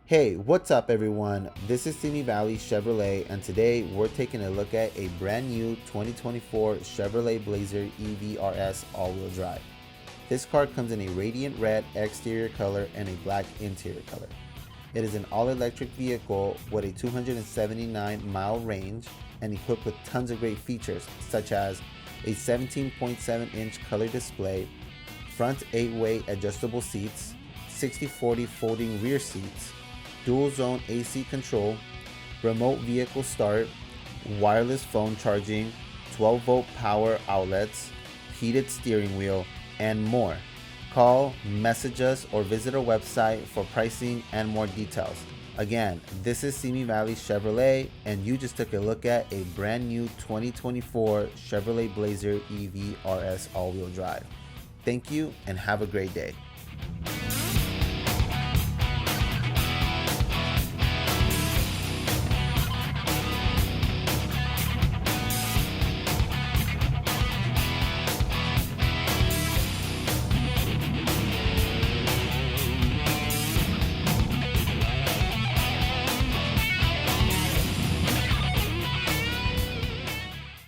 Hey, what's up everyone? This is Simi Valley Chevrolet, and today we're taking a look at a brand new 2024 Chevrolet Blazer EV-RS all-wheel drive. This car comes in a radiant red exterior color and a black interior color. It is an all-electric vehicle with a 279-mile range and equipped with tons of great features such as a 17.7-inch color display, front 8-way adjustable seats, 60/40 folding rear seats, dual zone AC control, remote vehicle start, wireless phone charging, 12-volt power outlets, heated steering wheel, and more. Call, message us, or visit our website for pricing and more details. Again, this is Simi Valley Chevrolet, and you just took a look at a brand new 2024 Chevrolet Blazer EV-RS all-wheel drive. Thank you and have a great day.